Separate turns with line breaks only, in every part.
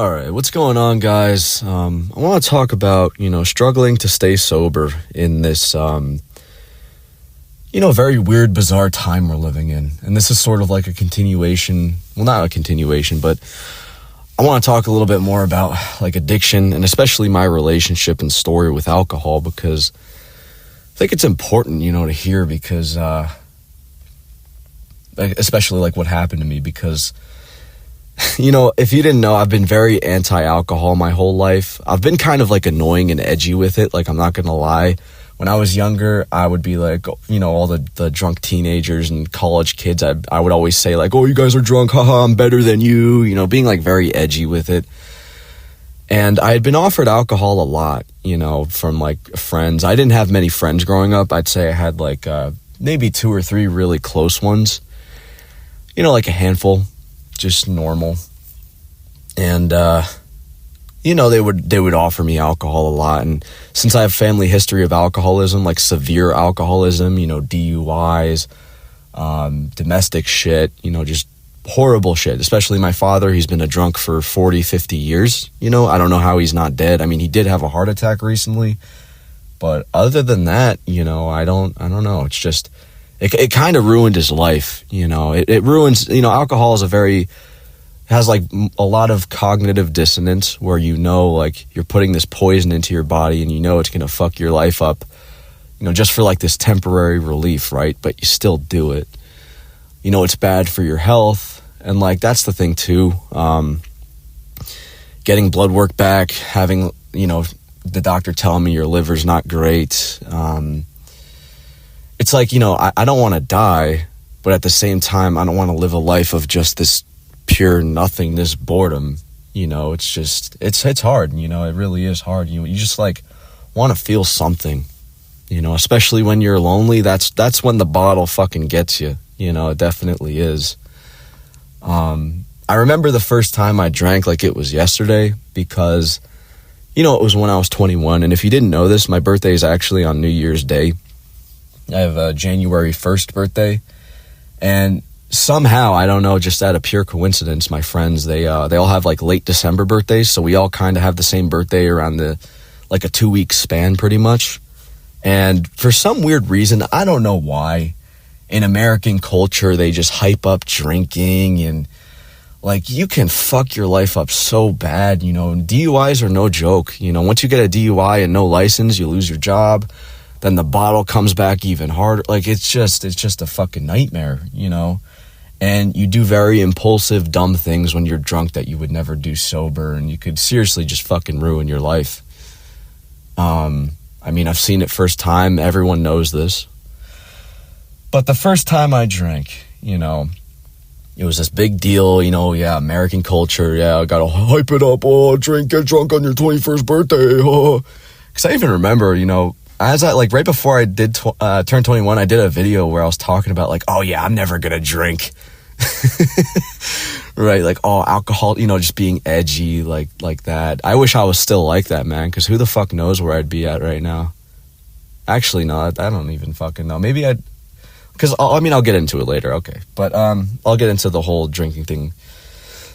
All right, what's going on, guys? I want to talk about, struggling to stay sober in this, very weird, bizarre time we're living in. And this is sort of like a continuation, well, not a continuation, but I want to talk a little bit more about like addiction and especially my relationship and story with alcohol, because I think it's important, to hear, because, especially like what happened to me, because if you didn't know, I've been very anti-alcohol my whole life. I've been kind of like annoying and edgy with it. Like, I'm not going to lie. When I was younger, I would be like, all the drunk teenagers and college kids, I would always say like, oh, you guys are drunk. Haha, I'm better than you, being like very edgy with it. And I had been offered alcohol a lot, from like friends. I didn't have many friends growing up. I'd say I had like maybe 2 or 3 really close ones, like a handful. Just normal. And they would offer me alcohol a lot. And since I have family history of alcoholism, like severe alcoholism, DUIs, domestic shit, just horrible shit. Especially my father, he's been a drunk for 40-50 years. I don't know how he's not dead. I mean, he did have a heart attack recently, but other than that, I don't know. It's just It kind of ruined his life, It ruins, alcohol has like a lot of cognitive dissonance where like you're putting this poison into your body and it's going to fuck your life up, just for like this temporary relief, right? But you still do it. It's bad for your health. And like, that's the thing too. Getting blood work back, having, the doctor telling me your liver's not great. It's like, I don't want to die, but at the same time, I don't want to live a life of just this pure nothingness, boredom. It's hard, it really is hard. You just like want to feel something, especially when you're lonely. That's when the bottle fucking gets you, it definitely is. I remember the first time I drank like it was yesterday because, it was when I was 21. And if you didn't know this, my birthday is actually on New Year's Day. I have a January 1st birthday, and somehow, I don't know, just out of pure coincidence, my friends, they all have like late December birthdays, so we all kind of have the same birthday around like a 2-week span pretty much. And for some weird reason, I don't know why, in American culture, they just hype up drinking, and like you can fuck your life up so bad, DUIs are no joke. Once you get a DUI and no license, you lose your job. Then the bottle comes back even harder. Like, it's just a fucking nightmare, And you do very impulsive, dumb things when you're drunk that you would never do sober. And you could seriously just fucking ruin your life. I've seen it first time. Everyone knows this. But the first time I drank, it was this big deal, American culture. Yeah, I gotta hype it up. Oh, get drunk on your 21st birthday. Because I even remember, as like right before I did turn 21, I did a video where I was talking about like, oh yeah, I'm never gonna drink, right? Like, oh, alcohol, just being edgy like that. I wish I was still like that, man. Because who the fuck knows where I'd be at right now? Actually, no, I don't even fucking know. Maybe I'll get into it later. Okay, but I'll get into the whole drinking thing.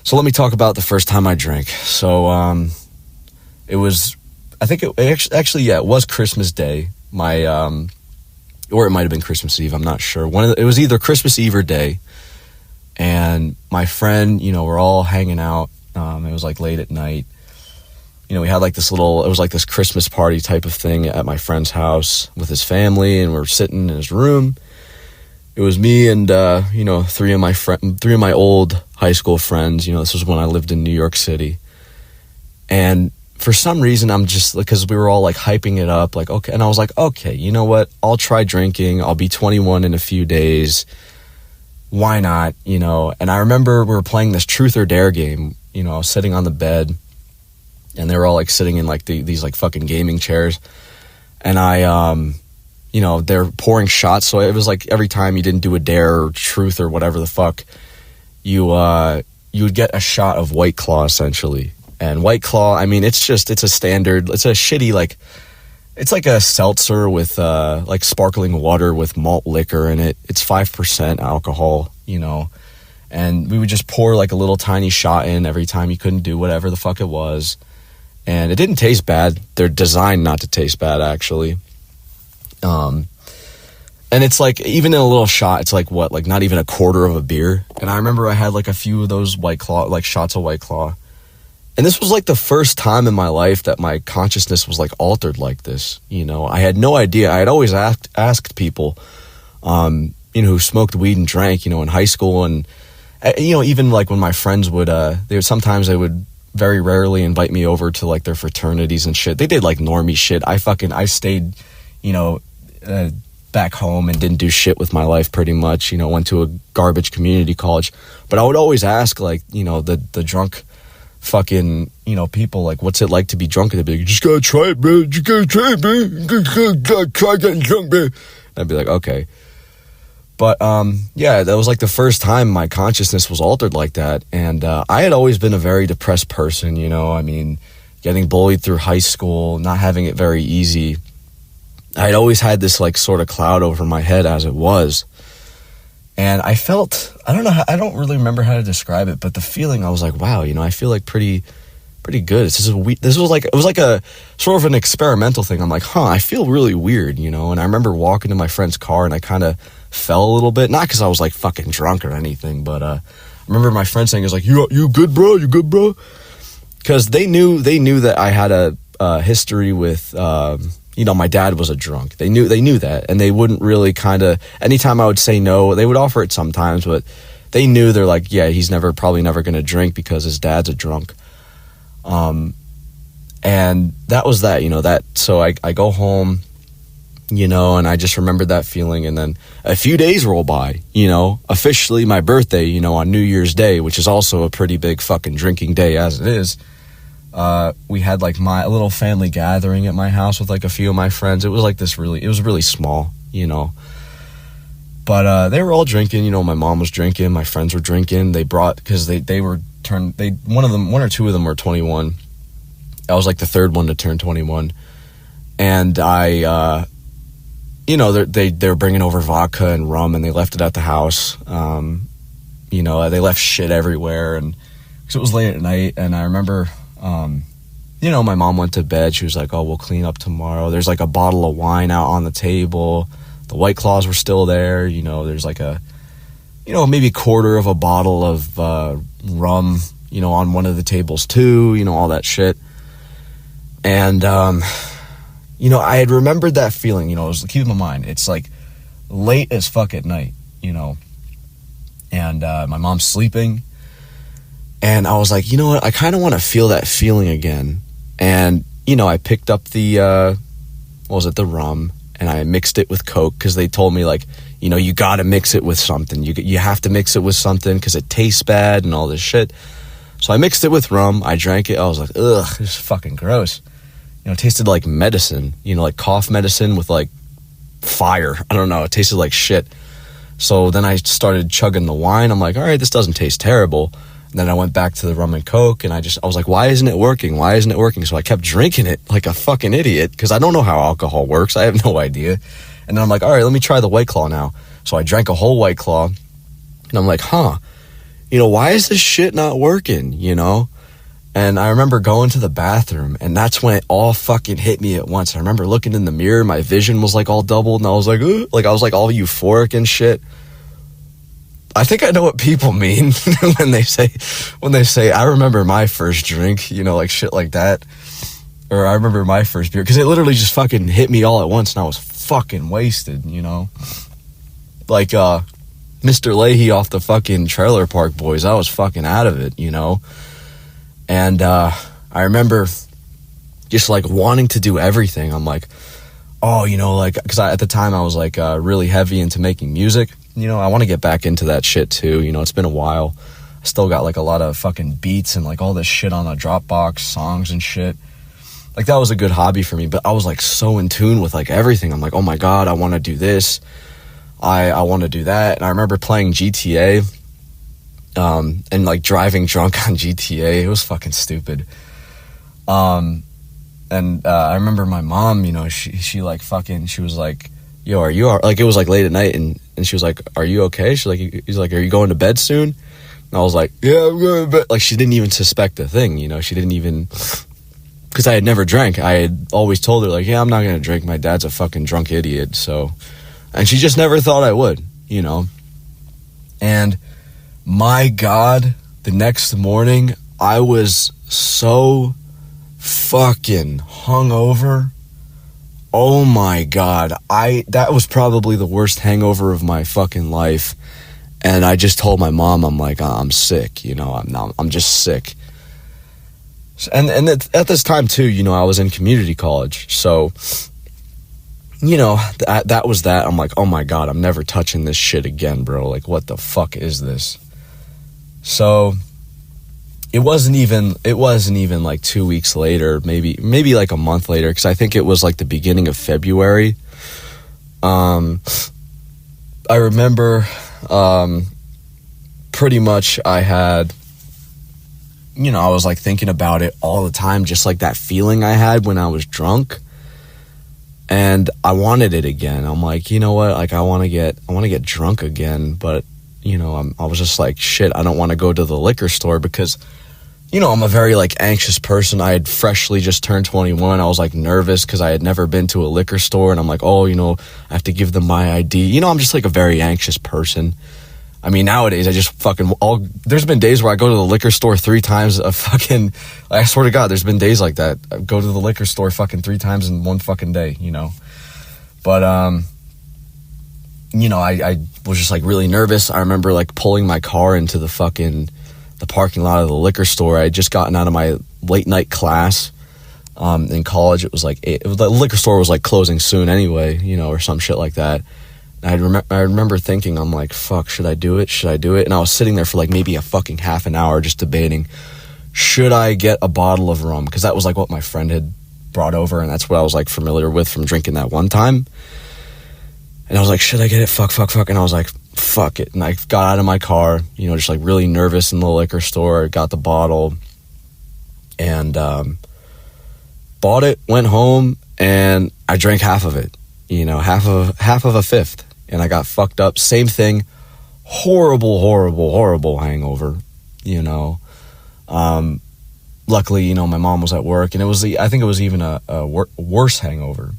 So let me talk about the first time I drank. So it was. I think it was Christmas Day. Or it might have been Christmas Eve. I'm not sure. It was either Christmas Eve or day. And my friend, we're all hanging out. It was like late at night. We had like it was like this Christmas party type of thing at my friend's house with his family, and we're sitting in his room. It was me and 3 of my old high school friends. This was when I lived in New York City, and for some reason, I'm just, because we were all like hyping it up, like, okay. And I was like, okay, you know what? I'll try drinking. I'll be 21 in a few days. Why not? And I remember we were playing this truth or dare game. I was sitting on the bed, and they were all like sitting in like these like fucking gaming chairs. And they're pouring shots. So it was like every time you didn't do a dare or truth or whatever the fuck, you would get a shot of White Claw essentially. And White Claw, it's a standard, it's a shitty, like, it's like a seltzer with, like sparkling water with malt liquor in it. It's 5% alcohol, And we would just pour like a little tiny shot in every time you couldn't do whatever the fuck it was. And it didn't taste bad. They're designed not to taste bad, actually. And it's like, even in a little shot, it's like what, like not even a quarter of a beer. And I remember I had like a few of those White Claw, like shots of White Claw. And this was like the first time in my life that my consciousness was like altered like this. You know, I had no idea. I had always asked people, you know, who smoked weed and drank, you know, in high school. And, you know, even like when my friends would, sometimes they would very rarely invite me over to like their fraternities and shit. They did like normie shit. I stayed, you know, back home and didn't do shit with my life pretty much, you know, went to a garbage community college. But I would always ask, like, you know, the drunk fucking, you know, people, like, what's it like to be drunk? And they'd be like, you just gotta try it, man. You just gotta try it, man. You gotta try getting drunk, man. And I'd be like, okay. But, yeah, that was like the first time my consciousness was altered like that. And I had always been a very depressed person, you know, I mean, getting bullied through high school, not having it very easy. I'd always had this like sort of cloud over my head as it was. And I felt, I don't really remember how to describe it, but the feeling, I was like, wow, you know, I feel like pretty good. It was like a sort of an experimental thing. I'm like, I feel really weird, you know? And I remember walking to my friend's car and I kind of fell a little bit, not because I was like fucking drunk or anything, but I remember my friend saying, "Is like, you good, bro? You good, bro?" Because they knew that I had a history with, you know, my dad was a drunk. They knew that, and they wouldn't really kind of, anytime I would say no, they would offer it sometimes, but they knew, they're like, yeah, he's probably never going to drink because his dad's a drunk. And that was that, you know, so I go home, you know, and I just remembered that feeling. And then a few days roll by, you know, officially my birthday, you know, on New Year's Day, which is also a pretty big fucking drinking day as it is. We had like a little family gathering at my house with like a few of my friends. It was like it was really small, you know, but they were all drinking, you know, my mom was drinking, my friends were drinking. They brought, because one or two of them were 21. I was like the third one to turn 21. And I, you know, they were bringing over vodka and rum, and they left it at the house. You know, they left shit everywhere, and because it was late at night. And I remember, you know, my mom went to bed. She was like, oh, we'll clean up tomorrow. There's like a bottle of wine out on the table. The White Claws were still there. You know, there's like maybe a quarter of a bottle of rum, you know, on one of the tables too, you know, all that shit. And, you know, I had remembered that feeling, you know, keep in mind, it's like late as fuck at night, you know, and my mom's sleeping. And I was like, you know what? I kind of want to feel that feeling again. And, you know, I picked up the rum, and I mixed it with Coke, because they told me, like, you know, you got to mix it with something. You have to mix it with something because it tastes bad and all this shit. So I mixed it with rum. I drank it. I was like, ugh, this is fucking gross. You know, it tasted like medicine, you know, like cough medicine with like fire. I don't know. It tasted like shit. So then I started chugging the wine. I'm like, all right, this doesn't taste terrible. And then I went back to the rum and Coke, and I was like, why isn't it working? Why isn't it working? So I kept drinking it like a fucking idiot, because I don't know how alcohol works. I have no idea. And then I'm like, all right, let me try the White Claw now. So I drank a whole White Claw, and I'm like, you know, why is this shit not working, you know? And I remember going to the bathroom, and that's when it all fucking hit me at once. I remember looking in the mirror, my vision was like all doubled, and I was like, ugh, like I was like all euphoric and shit. I think I know what people mean when they say, I remember my first drink, you know, like shit like that. Or I remember my first beer, because it literally just fucking hit me all at once, and I was fucking wasted, you know? Like, Mr. Leahy off the fucking Trailer Park Boys, I was fucking out of it, you know? And I remember just like wanting to do everything. I'm like, oh, you know, like, because at the time I was like really heavy into making music. You know, I want to get back into that shit too. You know, it's been a while. I still got like a lot of fucking beats and like all this shit on a Dropbox, songs and shit. Like that was a good hobby for me, but I was like so in tune with like everything. I'm like, oh my God, I want to do this. I want to do that. And I remember playing GTA and like driving drunk on GTA. It was fucking stupid. And I remember my mom, you know, she like fucking, she was like, yo, are you, like, it was like late at night, and she was like, are you okay? He's like, are you going to bed soon? And I was like, yeah, I'm going to bed. Like, she didn't even suspect a thing, you know, she didn't even, because I had never drank. I had always told her, like, yeah, I'm not going to drink. My dad's a fucking drunk idiot. So, and she just never thought I would, you know. And my God, the next morning, I was so fucking hungover. Oh my God. That was probably the worst hangover of my fucking life. And I just told my mom, I'm like, I'm sick, you know, I'm just sick. And at this time too, you know, I was in community college, so, you know, that was that. I'm like, oh my God, I'm never touching this shit again, bro. Like, what the fuck is this? So it wasn't even like 2 weeks later, maybe like a month later, because I think it was like the beginning of February. I remember pretty much I had, you know, I was like thinking about it all the time, just like that feeling I had when I was drunk, and I wanted it again. I'm like, you know what, like I want to get drunk again, but you know, I was just like, shit, I don't want to go to the liquor store because, you know, I'm a very like anxious person. I had freshly just turned 21. I was like nervous because I had never been to a liquor store, and I'm like, oh, you know, I have to give them my ID. You know, I'm just like a very anxious person. I mean, nowadays, I just fucking, there's been days where I go to the liquor store 3 times I swear to God, there's been days like that. I go to the liquor store fucking 3 times in one fucking day, you know. But, you know, I was just like really nervous. I remember like pulling my car into the parking lot of the liquor store. I had just gotten out of my late night class, in college. It was like, the liquor store was like closing soon anyway, you know, or some shit like that. I remember thinking, I'm like, fuck, should I do it? Should I do it? And I was sitting there for like maybe a fucking half an hour just debating, should I get a bottle of rum? Because that was like what my friend had brought over, and that's what I was like familiar with from drinking that one time. And I was like, should I get it? Fuck. And I was like, fuck it. And I got out of my car, you know, just like really nervous in the liquor store, got the bottle, and bought it, went home, and I drank half of it, you know, half of a fifth. And I got fucked up. Same thing. Horrible hangover, you know. Luckily, you know, my mom was at work, and I think it was even a worse hangover.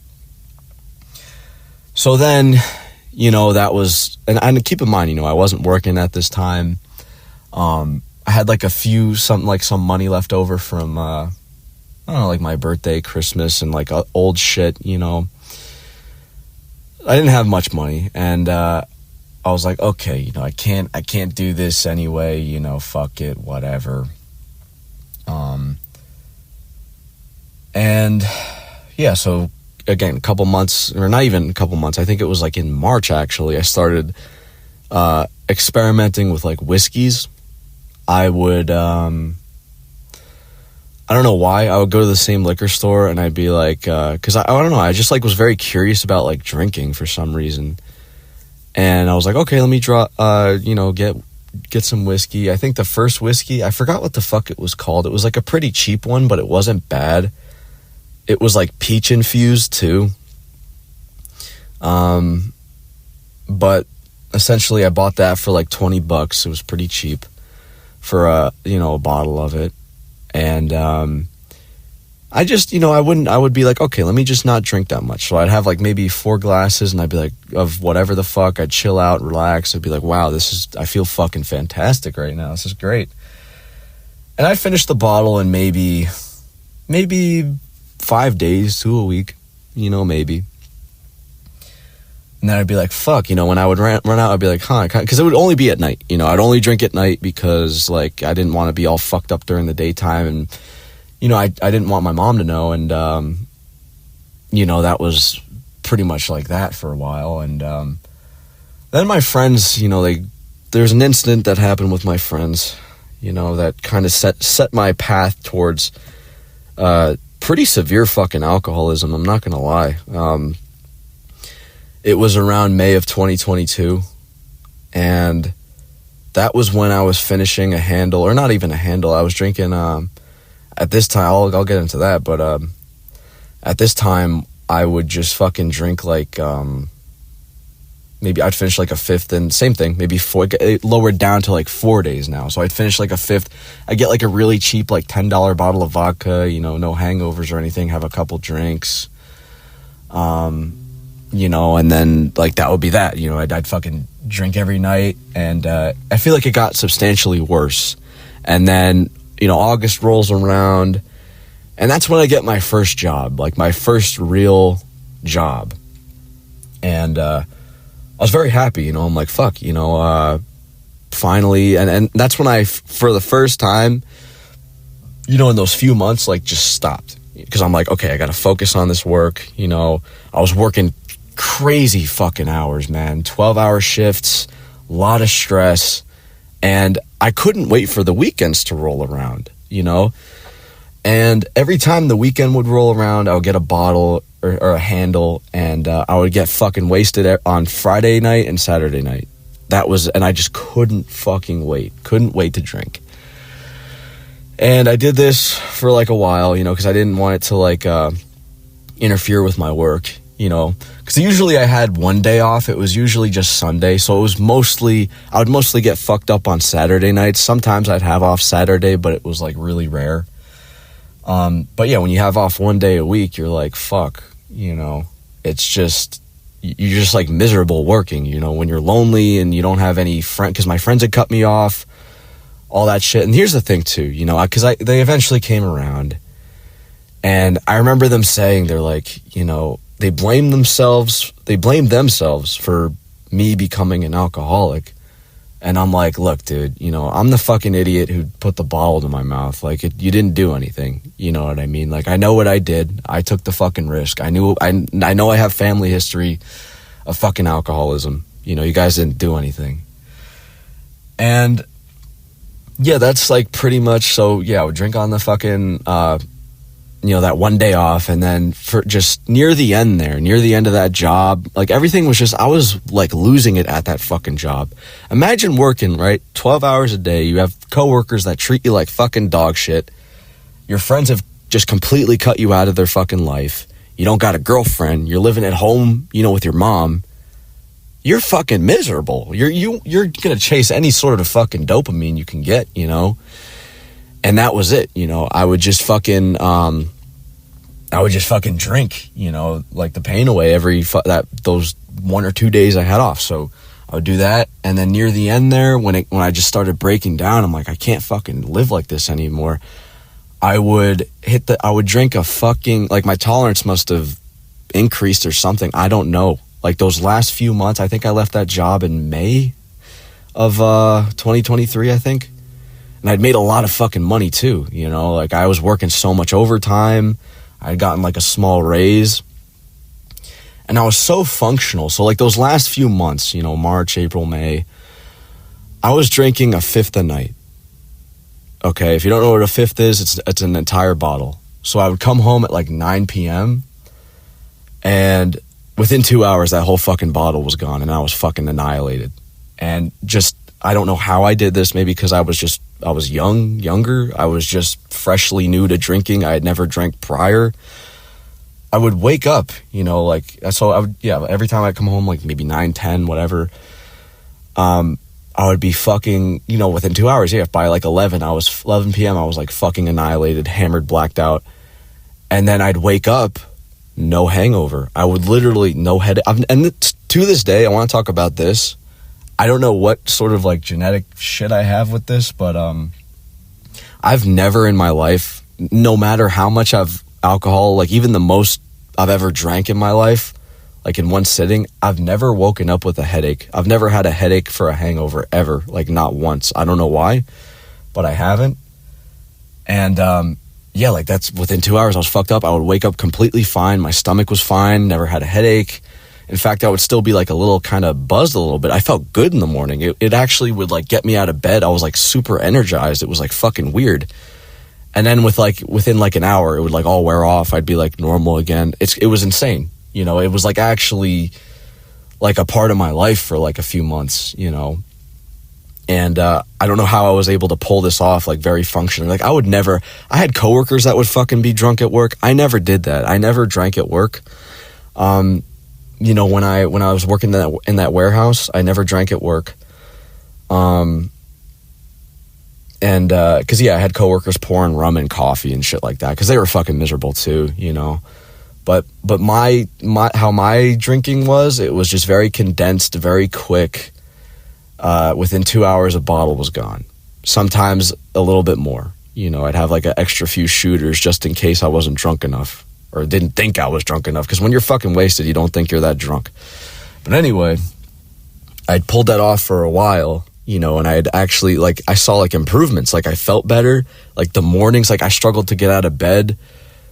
So then, you know, that was, and keep in mind, you know, I wasn't working at this time. I had like some money left over from, I don't know, like my birthday, Christmas, and like old shit, you know. I didn't have much money, and I was like, okay, you know, I can't do this anyway, you know, fuck it, whatever. And yeah, so again, a couple months, or not even a couple months, I think it was like in March actually, I started experimenting with like whiskeys. I would I don't know why, I would go to the same liquor store, and I'd be like, because I don't know, I just like was very curious about like drinking for some reason. And I was like, okay, let me you know, get some whiskey. I think the first whiskey, I forgot what the fuck it was called. It was like a pretty cheap one, but it wasn't bad. It was like peach infused too. But essentially I bought that for like $20. It was pretty cheap for you know, a bottle of it. And I just, you know, I would be like, okay, let me just not drink that much. So I'd have like maybe 4 glasses, and I'd be like, of whatever the fuck. I'd chill out, relax. I'd be like, wow, I feel fucking fantastic right now. This is great. And I finished the bottle in maybe 5 days to a week, you know, maybe. And then I'd be like, fuck, you know, when I would run out, I'd be like, huh, because it would only be at night, you know, I'd only drink at night because, like, I didn't want to be all fucked up during the daytime, and, you know, I didn't want my mom to know, and, you know, that was pretty much like that for a while, and, then my friends, you know, there's an incident that happened with my friends, you know, that kind of set my path towards, pretty severe fucking alcoholism, I'm not gonna lie. It was around May of 2022, and that was when I was finishing a handle, or not even a handle. I was drinking, at this time, I'll get into that, but at this time, I would just fucking drink like maybe I'd finish like a fifth, and same thing, maybe four, it lowered down to like 4 days now. So I'd finish like a fifth. I get like a really cheap, like $10 bottle of vodka, you know, no hangovers or anything, have a couple drinks, you know, and then like that would be that, you know, I'd fucking drink every night. And I feel like it got substantially worse. And then, you know, August rolls around, and that's when I get my first job, like my first real job. And I was very happy, you know, I'm like, fuck, you know, finally. And that's when I, for the first time, you know, in those few months, like just stopped. Because I'm like, okay, I got to focus on this work. You know, I was working crazy fucking hours, man. 12-hour shifts, a lot of stress. And I couldn't wait for the weekends to roll around, you know. And every time the weekend would roll around, I would get a bottle or a handle, and I would get fucking wasted on Friday night and Saturday night. And I just couldn't fucking wait. Couldn't wait to drink. And I did this for like a while, you know, because I didn't want it to like interfere with my work, you know, because usually I had one day off. It was usually just Sunday. So it was I would mostly get fucked up on Saturday nights. Sometimes I'd have off Saturday, but it was like really rare. But yeah, when you have off one day a week, you're like, fuck, you know, it's just, you're just like miserable working, you know, when you're lonely and you don't have any friend, because my friends had cut me off, all that shit. And here's the thing too, you know, because they eventually came around, and I remember them saying, they're like, you know, they blamed themselves for me becoming an alcoholic. And I'm like, look, dude, you know, I'm the fucking idiot who put the bottle to my mouth. Like, you didn't do anything. You know what I mean? Like, I know what I did. I took the fucking risk. I know I have family history of fucking alcoholism. You know, you guys didn't do anything. And yeah, that's like pretty much, so yeah, I would drink on the fucking, you know, that one day off. And then for just near the end of that job, like everything was just, I was like losing it at that fucking job. Imagine working, right, 12 hours a day. You have coworkers that treat you like fucking dog shit. Your friends have just completely cut you out of their fucking life. You don't got a girlfriend. You're living at home, you know, with your mom. You're fucking miserable. You're gonna chase any sort of fucking dopamine you can get, you know. And that was it, you know. I would just fucking drink, you know, like the pain away those 1 or 2 days I had off. So I would do that, and then near the end there, when I just started breaking down, I'm like, I can't fucking live like this anymore. I would drink a fucking, like my tolerance must have increased or something. I don't know. Like those last few months, I think I left that job in May of 2023, I think. And I'd made a lot of fucking money too, you know, like I was working so much overtime. I'd gotten like a small raise, and I was so functional. So like those last few months, you know, March, April, May, I was drinking a fifth a night. Okay, if you don't know what a fifth is, it's an entire bottle. So I would come home at like 9 p.m. and within 2 hours, that whole fucking bottle was gone, and I was fucking annihilated. And just, I don't know how I did this, maybe because I was younger. I was just freshly new to drinking. I had never drank prior. I would wake up, you know, like, so I would, yeah, every time I come home, like maybe 9, 10, whatever, I would be fucking, you know, within 2 hours, yeah, by like 11 p.m., I was like fucking annihilated, hammered, blacked out. And then I'd wake up, no hangover. I would literally, no headache. And to this day, I want to talk about this. I don't know what sort of like genetic shit I have with this, but I've never in my life, no matter how much alcohol, like even the most I've ever drank in my life, like in one sitting, I've never woken up with a headache. I've never had a headache for a hangover ever, like not once. I don't know why, but I haven't. And yeah, like that's within 2 hours I was fucked up. I would wake up completely fine. My stomach was fine, never had a headache. In fact, I would still be like a little kind of buzzed a little bit. I felt good in the morning. It actually would like get me out of bed. I was like super energized. It was like fucking weird. And then within like an hour, it would like all wear off. I'd be like normal again. It was insane. You know, it was like actually like a part of my life for like a few months, you know. And I don't know how I was able to pull this off, like very functionally. Like I had coworkers that would fucking be drunk at work. I never did that. I never drank at work. you know, when I was working in that warehouse, I never drank at work. And because I had coworkers pouring rum and coffee and shit like that because they were fucking miserable too, you know. But my how my drinking was, it was just very condensed, very quick. Within 2 hours, a bottle was gone. Sometimes a little bit more. You know, I'd have like an extra few shooters just in case I wasn't drunk enough or didn't think I was drunk enough. Because when you're fucking wasted, you don't think you're that drunk. But anyway, I'd pulled that off for a while. You know, and I had actually, like, I saw, like, improvements. Like, I felt better. Like, the mornings, like, I struggled to get out of bed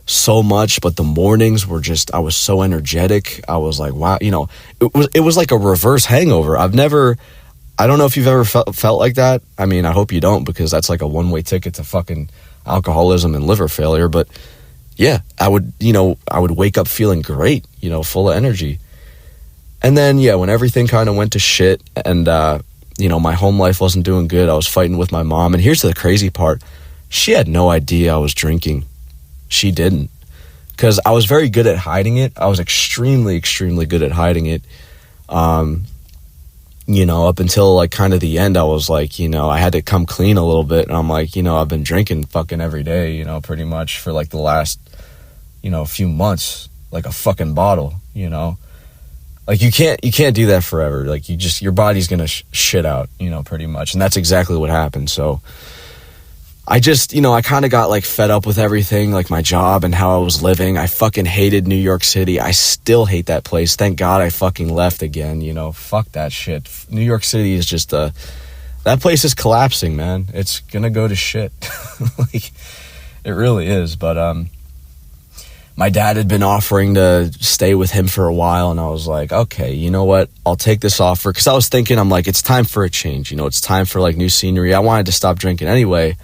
so much, but the mornings were just, I was so energetic. I was like, wow, you know, it was like a reverse hangover. I don't know if you've ever felt like that. I mean, I hope you don't, because that's like a one-way ticket to fucking alcoholism and liver failure. But, yeah, I would wake up feeling great, you know, full of energy. And then, yeah, when everything kind of went to shit and, you know, my home life wasn't doing good. I was fighting with my mom. And here's the crazy part. She had no idea I was drinking. She didn't. Because I was very good at hiding it. I was extremely, extremely good at hiding it. You know, up until like kind of the end, I was like, you know, I had to come clean a little bit. And I'm like, you know, I've been drinking fucking every day, you know, pretty much for like the last, you know, few months, like a fucking bottle, you know. Like, you can't do that forever. Like, your body's gonna shit out, you know, pretty much. And that's exactly what happened. So I just, you know, I kind of got like fed up with everything, like my job and how I was living. I fucking hated New York City. I still hate that place. Thank God I fucking left again, you know. Fuck that shit. New York City is just that place is collapsing, man. It's gonna go to shit. Like, it really is. But my dad had been offering to stay with him for a while, and I was like, okay, you know what? I'll take this offer. Because I was thinking, I'm like, it's time for a change. You know, it's time for, like, new scenery. I wanted to stop drinking anyway.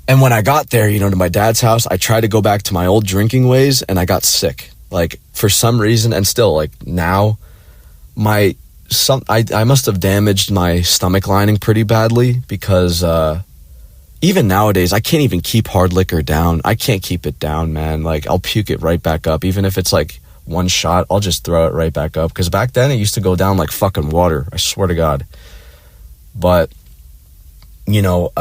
And when I got there, you know, to my dad's house, I tried to go back to my old drinking ways, and I got sick. Like, for some reason, and still, like, now, I must have damaged my stomach lining pretty badly because, even nowadays, I can't even keep hard liquor down. I can't keep it down, man. Like, I'll puke it right back up. Even if it's like one shot, I'll just throw it right back up. Because back then, it used to go down like fucking water. I swear to God. But, you know,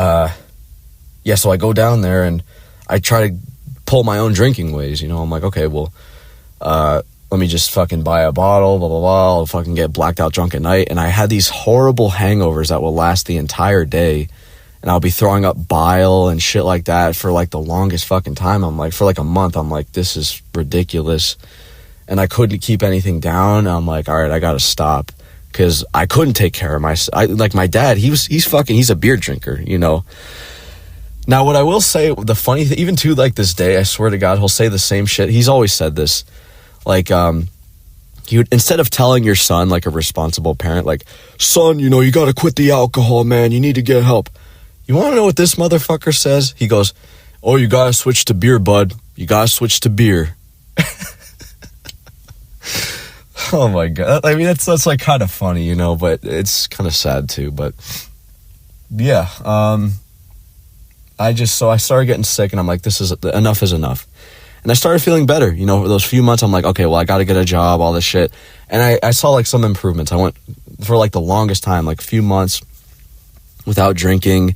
yeah, so I go down there and I try to pull my own drinking ways. You know, I'm like, okay, well, let me just fucking buy a bottle, blah, blah, blah. I'll fucking get blacked out drunk at night. And I had these horrible hangovers that will last the entire day. And I'll be throwing up bile and shit like that for like the longest fucking time. I'm like, for like a month, I'm like, this is ridiculous. And I couldn't keep anything down. I'm like, all right, I gotta stop. Cause I couldn't take care of myself. Like my dad, he's a beer drinker, you know. Now what I will say, the funny thing, even to like this day, I swear to God, he'll say the same shit. He's always said this. Like, instead of telling your son, like a responsible parent, like, son, you know, you gotta quit the alcohol, man. You need to get help. You want to know what this motherfucker says? He goes, oh, you got to switch to beer, bud. You got to switch to beer. Oh, my God. I mean, that's like kind of funny, you know, but it's kind of sad, too. But, yeah. I started getting sick, and I'm like, enough is enough. And I started feeling better. You know, for those few months, I'm like, okay, well, I got to get a job, all this shit. And I saw, like, some improvements. I went for, like, the longest time, like, a few months without drinking,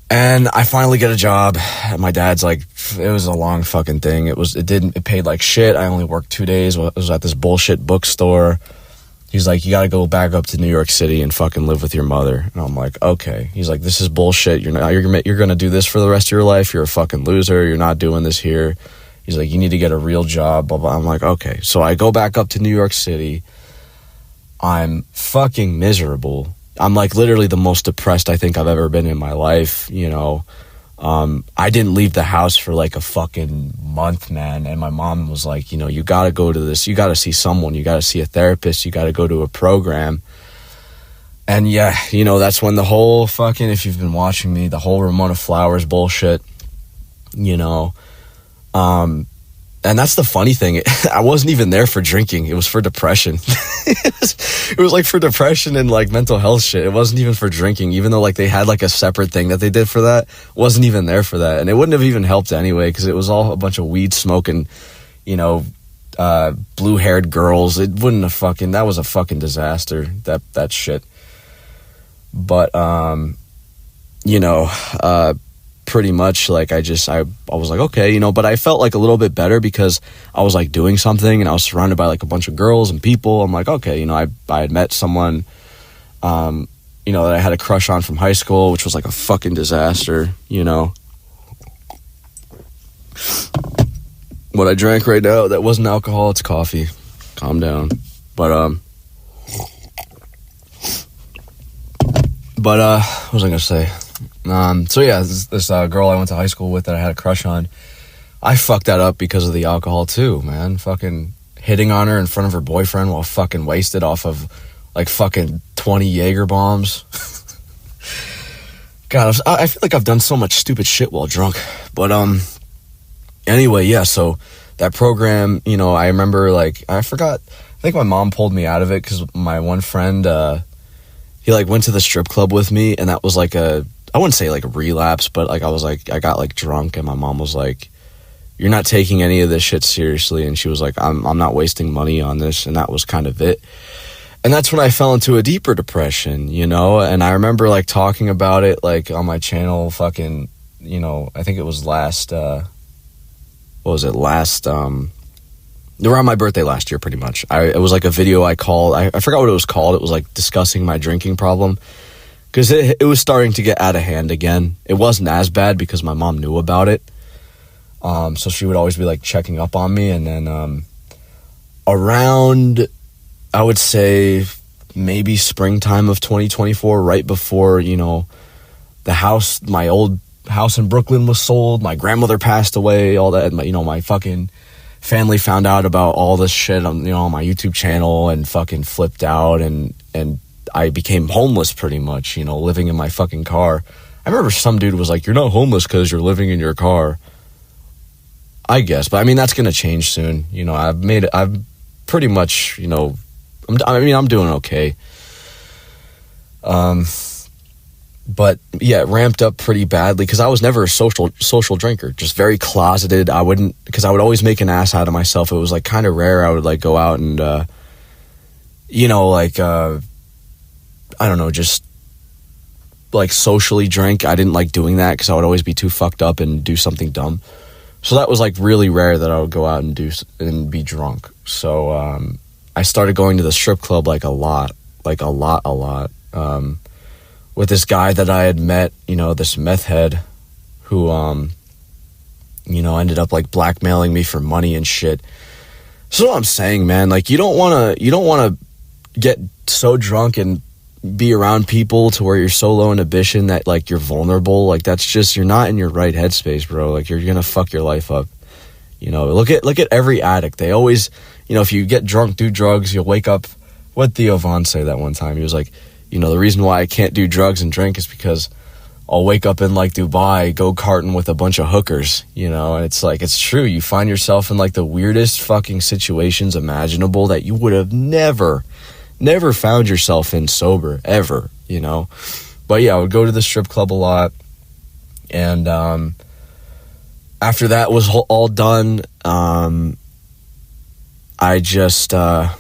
and I finally get a job. My dad's like, it was a long fucking thing. It paid like shit. I only worked 2 days. I was at this bullshit bookstore. He's like, you gotta go back up to New York City and fucking live with your mother. And I'm like, okay. He's like, this is bullshit. You're gonna do this for the rest of your life. You're a fucking loser. You're not doing this here. He's like, you need to get a real job, blah, blah. I'm like, okay. So I go back up to New York City. I'm fucking miserable. I'm like literally the most depressed I think I've ever been in my life, you know. I didn't leave the house for like a fucking month, man. And my mom was like, you know, you got to go to this. You got to see someone. You got to see a therapist. You got to go to a program. And yeah, you know, that's when the whole fucking, if you've been watching me, the whole Ramona Flowers bullshit, you know. And that's the funny thing. I wasn't even there for drinking. It was for depression. It was like for depression and like mental health shit. It wasn't even for drinking, even though like they had like a separate thing that they did for that. Wasn't even there for that. And it wouldn't have even helped anyway, because it was all a bunch of weed smoking, you know, blue-haired girls. It wouldn't have fucking, that was a fucking disaster, that shit. But, you know, pretty much, like, I was like, okay, you know, but I felt like a little bit better because I was like doing something and I was surrounded by like a bunch of girls and people. I'm like, okay, you know, I had met someone, you know, that I had a crush on from high school, which was like a fucking disaster, you know. What I drank right now, that wasn't alcohol, it's coffee. Calm down. But what was I gonna say? So yeah, this girl I went to high school with that I had a crush on, I fucked that up because of the alcohol too, man. Fucking hitting on her in front of her boyfriend while fucking wasted off of like fucking 20 Jaeger bombs. God, I feel like I've done so much stupid shit while drunk. But anyway, yeah, so that program, you know, I remember, like, I think my mom pulled me out of it because my one friend, he like went to the strip club with me, and that was like I wouldn't say like a relapse, but like I got like drunk, and my mom was like, you're not taking any of this shit seriously, and she was like, I'm not wasting money on this, and that was kind of it. And that's when I fell into a deeper depression, you know, and I remember like talking about it like on my channel fucking, you know, I think it was around my birthday last year, pretty much. It was like a video I called, I forgot what it was called. It was like discussing my drinking problem, because it was starting to get out of hand again. It wasn't as bad because my mom knew about it. So she would always be like checking up on me. And then around, I would say maybe springtime of 2024, right before, you know, my old house in Brooklyn was sold, my grandmother passed away, all that, you know, my fucking family found out about all this shit on, you know, on my YouTube channel and fucking flipped out, and I became homeless pretty much, you know, living in my fucking car. I remember some dude was like, you're not homeless because you're living in your car. I guess, but I mean, that's going to change soon. You know, I've pretty much, you know, I'm doing okay. But yeah, it ramped up pretty badly because I was never a social drinker, just very closeted. Because I would always make an ass out of myself. It was like kind of rare I would like go out and, you know, like, I don't know, just like socially drink. I didn't like doing that because I would always be too fucked up and do something dumb. So that was like really rare that I would go out and be drunk. So, I started going to the strip club like a lot, with this guy that I had met, you know, this meth head who, you know, ended up like blackmailing me for money and shit. So what I'm saying, man, like you don't want to get so drunk and be around people to where you're so low inhibition that like you're vulnerable. Like that's just, you're not in your right headspace, bro. Like you're going to fuck your life up. You know, look at every addict. They always, you know, if you get drunk, do drugs, you'll wake up. What Theo Von say that one time? He was like, you know, the reason why I can't do drugs and drink is because I'll wake up in like Dubai, go karting with a bunch of hookers, you know, and it's like, it's true. You find yourself in like the weirdest fucking situations imaginable that you would have never found yourself in sober, ever, you know. But yeah, I would go to the strip club a lot. And after that was all done, I just, I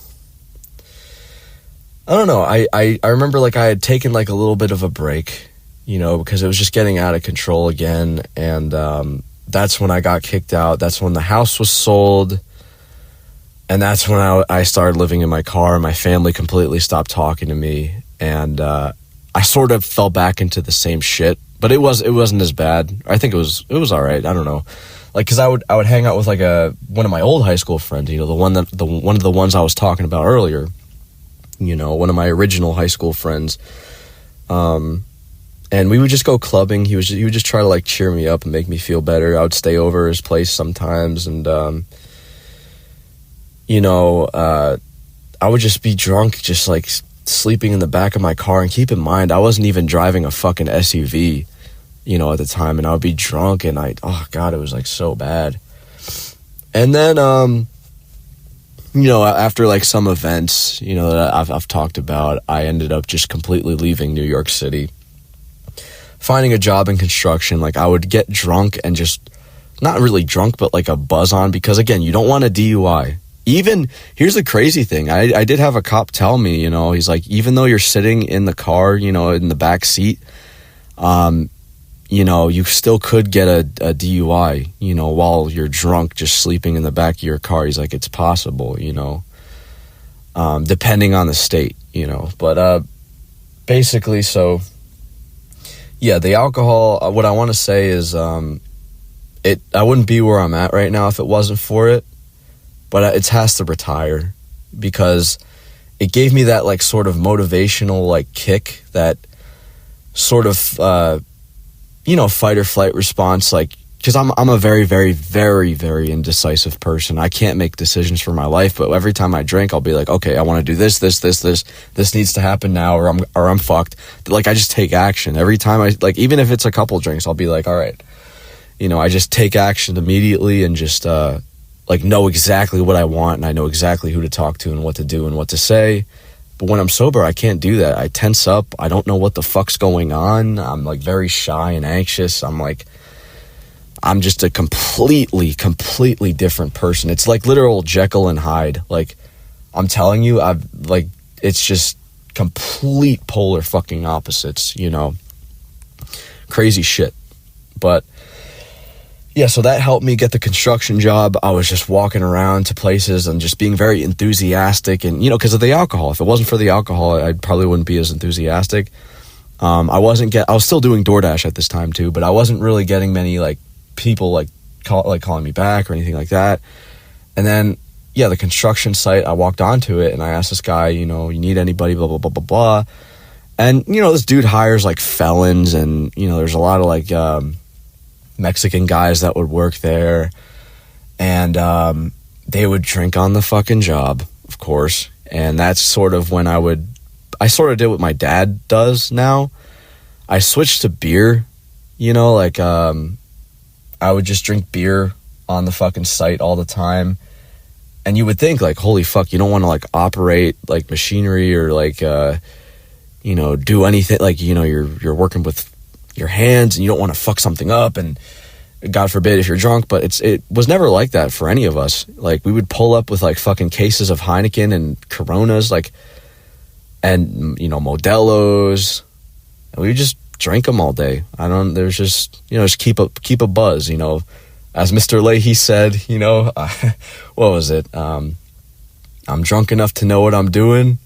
don't know. I remember like I had taken like a little bit of a break, you know, because it was just getting out of control again. And that's when I got kicked out. That's when the house was sold. And that's when I started living in my car. My family completely stopped talking to me. And I sort of fell back into the same shit. But it wasn't as bad. I think it was all right. I don't know. Like, because I would hang out with like one of my old high school friends, you know, one of the ones I was talking about earlier. You know, one of my original high school friends. And we would just go clubbing. He would just try to like cheer me up and make me feel better. I would stay over his place sometimes, and you know, I would just be drunk, just like sleeping in the back of my car. And keep in mind, I wasn't even driving a fucking SUV, you know, at the time. And I would be drunk, and oh God, it was like so bad. And then, you know, after like some events, you know, that I've talked about, I ended up just completely leaving New York City, finding a job in construction. Like I would get drunk and just, not really drunk, but like a buzz on, because again, you don't want a DUI. Even, here's the crazy thing. I did have a cop tell me, you know, he's like, even though you're sitting in the car, you know, in the back seat, you know, you still could get a DUI, you know, while you're drunk, just sleeping in the back of your car. He's like, it's possible, you know, depending on the state, you know. But basically, so, yeah, the alcohol, what I want to say is I wouldn't be where I'm at right now if it wasn't for it. But it has to retire, because it gave me that like sort of motivational like kick, that sort of you know, fight or flight response, like, because I'm a very, very, very, very indecisive person. I can't make decisions for my life, but every time I drink, I'll be like, okay, I want to do this needs to happen now, or I'm fucked. Like, I just take action every time like, even if it's a couple drinks, I'll be like, all right, you know, I just take action immediately and just like know exactly what I want, and I know exactly who to talk to and what to do and what to say. But when I'm sober, I can't do that. I tense up. I don't know what the fuck's going on. I'm like very shy and anxious. I'm just a completely different person. It's like literal Jekyll and Hyde. Like, I'm telling you, it's just complete polar fucking opposites, you know. Crazy shit. But yeah, so that helped me get the construction job. I was just walking around to places and just being very enthusiastic, and, you know, because of the alcohol. If it wasn't for the alcohol, I probably wouldn't be as enthusiastic. I was still doing DoorDash at this time too, but I wasn't really getting many like people calling me back or anything like that. And then, yeah, the construction site, I walked onto it and I asked this guy, you know, you need anybody, blah, blah, blah, blah, blah. And, you know, this dude hires like felons, and, you know, there's a lot of like, Mexican guys that would work there, and they would drink on the fucking job, of course. And that's sort of when I sort of did what my dad does now. I switched to beer, you know, like I would just drink beer on the fucking site all the time. And you would think like, holy fuck, you don't want to like operate like machinery or like you know, do anything, like, you know, you're working with your hands and you don't want to fuck something up, and God forbid if you're drunk. But it was never like that for any of us. Like, we would pull up with like fucking cases of Heineken and Coronas, like, and, you know, Modelo's, and we would just drink them all day. There's just, you know, just keep a buzz, you know, as Mr. Leahy said, you know, what was it? I'm drunk enough to know what I'm doing.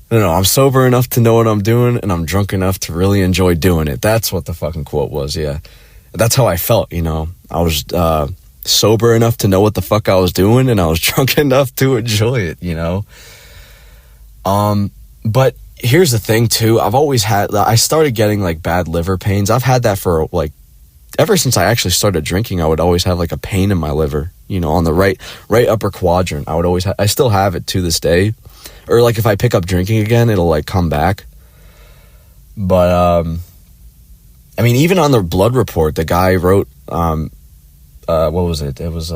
No, I'm sober enough to know what I'm doing, and I'm drunk enough to really enjoy doing it. That's what the fucking quote was, yeah. That's how I felt, you know. I was sober enough to know what the fuck I was doing, and I was drunk enough to enjoy it, you know. But here's the thing, too. I started getting, like, bad liver pains. I've had that for, like, ever since I actually started drinking. I would always have, like, a pain in my liver, you know, on the right upper quadrant. I still have it to this day. Or, like, if I pick up drinking again, it'll, like, come back. But, I mean, even on the blood report, the guy wrote, what was it? It was,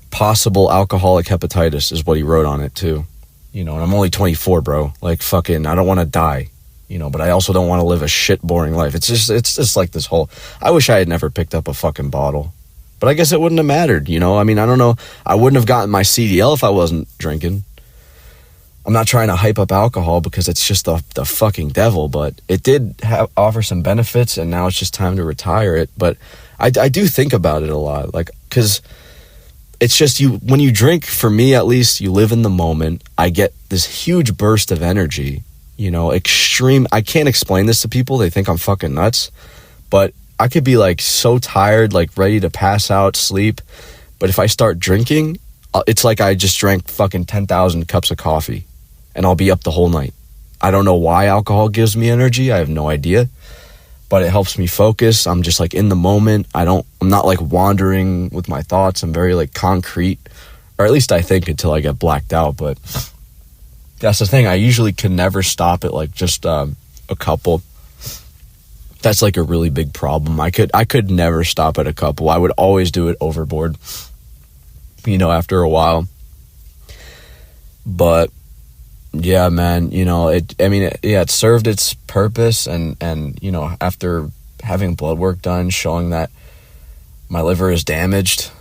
possible alcoholic hepatitis is what he wrote on it, too. You know, and I'm only 24, bro. Like, fucking, I don't want to die, you know, but I also don't want to live a shit, boring life. It's just like this whole, I wish I had never picked up a fucking bottle. But I guess it wouldn't have mattered, you know? I mean, I don't know. I wouldn't have gotten my CDL if I wasn't drinking. I'm not trying to hype up alcohol because it's just the fucking devil, but it did offer some benefits, and now it's just time to retire it. But I do think about it a lot, like, because it's just when you drink, for me at least, you live in the moment. I get this huge burst of energy, you know, extreme. I can't explain this to people. They think I'm fucking nuts, but I could be like so tired, like ready to pass out, sleep. But if I start drinking, it's like I just drank fucking 10,000 cups of coffee. And I'll be up the whole night. I don't know why alcohol gives me energy. I have no idea. But it helps me focus. I'm just like in the moment. I'm not like wandering with my thoughts. I'm very like concrete. Or at least I think, until I get blacked out. But that's the thing. I usually can never stop at like just a couple. That's like a really big problem. I could never stop at a couple. I would always do it overboard, you know, after a while. But yeah, man, you know, it served its purpose, and, you know, after having blood work done, showing that my liver is damaged,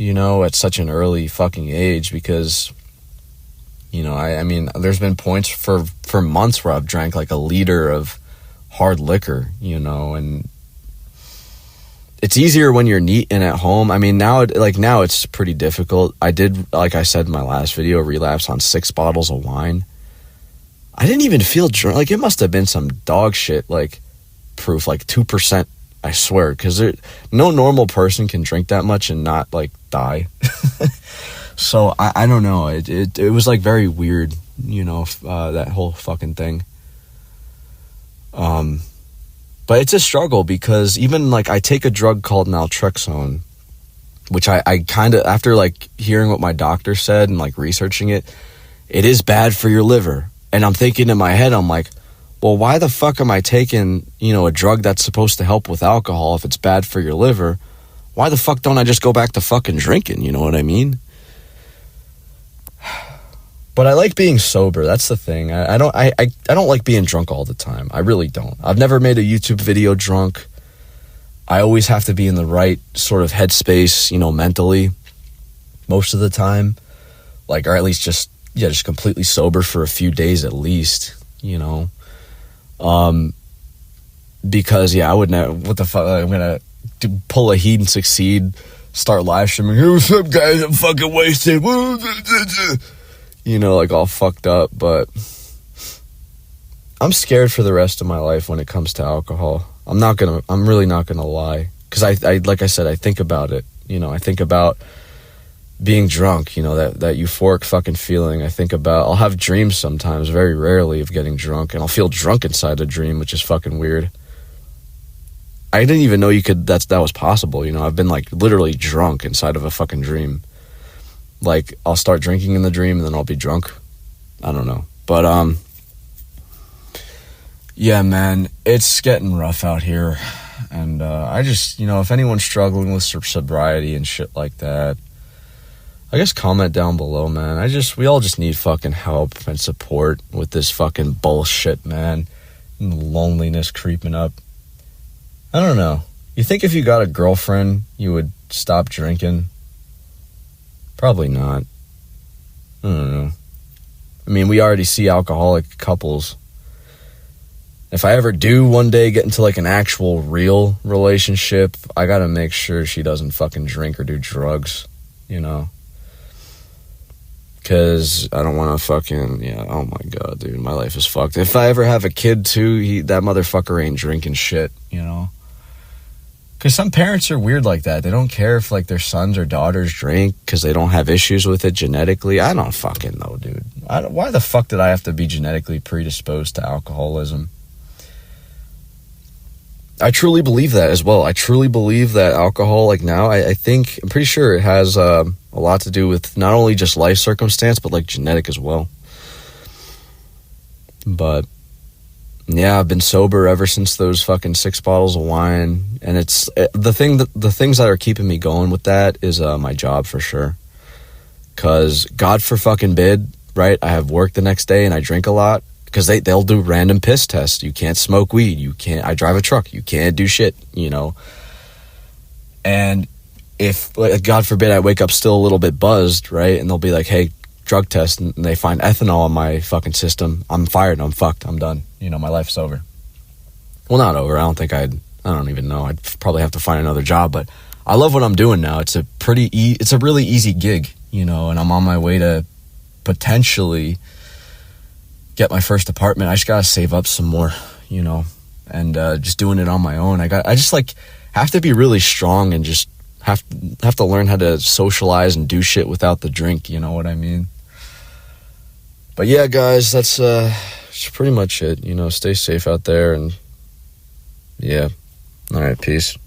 you know, at such an early fucking age, because, you know, I mean, there's been points for months where I've drank like a liter of hard liquor, you know, and it's easier when you're neat and at home. I mean, now it's pretty difficult. I did, like I said in my last video, relapse on 6 bottles of wine. I didn't even feel drunk. Like, it must have been some dog shit, like, proof, like 2%, I swear, because no normal person can drink that much and not, like, die. So, I don't know. It was, like, very weird, you know, that whole fucking thing. But it's a struggle, because even, like, I take a drug called naltrexone, which I kind of, after, like, hearing what my doctor said and, like, researching it, it is bad for your liver. And I'm thinking in my head, I'm like, well, why the fuck am I taking, you know, a drug that's supposed to help with alcohol if it's bad for your liver? Why the fuck don't I just go back to fucking drinking? You know what I mean? But I like being sober. That's the thing. I don't like being drunk all the time. I really don't. I've never made a YouTube video drunk. I always have to be in the right sort of headspace, you know, mentally, most of the time. Like, or at least just completely sober for a few days at least, you know. Because, yeah, I would never, what the fuck, I'm gonna pull a Heed and Succeed, start live streaming, hey, what's up, guys, I'm fucking wasted, you know, like, all fucked up. But I'm scared for the rest of my life when it comes to alcohol. I'm really not gonna lie, because I like I said, I think about it, you know. I think about being drunk, you know, that euphoric fucking feeling. I think about, I'll have dreams sometimes, very rarely, of getting drunk, and I'll feel drunk inside a dream, which is fucking weird. I didn't even know that was possible, you know. I've been, like, literally drunk inside of a fucking dream. Like, I'll start drinking in the dream, and then I'll be drunk. I don't know. But, yeah, man, it's getting rough out here. And, I just, you know, if anyone's struggling with sobriety and shit like that, I guess comment down below, man. We all just need fucking help and support with this fucking bullshit, man. And loneliness creeping up. I don't know. You think if you got a girlfriend, you would stop drinking? Probably not. I don't know. I mean, we already see alcoholic couples. If I ever do one day get into, like, an actual real relationship, I gotta make sure she doesn't fucking drink or do drugs, you know? Because I don't want to fucking, yeah, oh my god, dude, my life is fucked. If I ever have a kid, too, that motherfucker ain't drinking shit, you know? Because some parents are weird like that. They don't care if, like, their sons or daughters drink because they don't have issues with it genetically. I don't fucking know, dude. Why the fuck did I have to be genetically predisposed to alcoholism? I truly believe that as well. I truly believe that alcohol, like, now, I'm pretty sure it has a lot to do with not only just life circumstance, but, like, genetic as well. But, yeah, I've been sober ever since those fucking 6 bottles of wine. And the things that are keeping me going with that is my job, for sure. Because, God for fucking bid, right? I have work the next day and I drink a lot. Because they'll do random piss tests. You can't smoke weed. I drive a truck. You can't do shit, you know. And if, God forbid, I wake up still a little bit buzzed, right? And they'll be like, hey, drug test. And they find ethanol in my fucking system. I'm fired. I'm fucked. I'm done. You know, my life's over. Well, not over. I don't even know. I'd probably have to find another job. But I love what I'm doing now. It's a really easy gig, you know. And I'm on my way to potentially get my first apartment. I just gotta save up some more, you know, and just doing it on my own. I just, like, have to be really strong and just have to learn how to socialize and do shit without the drink, you know what I mean? But yeah, guys, that's pretty much it. You know, stay safe out there, and yeah. All right, peace.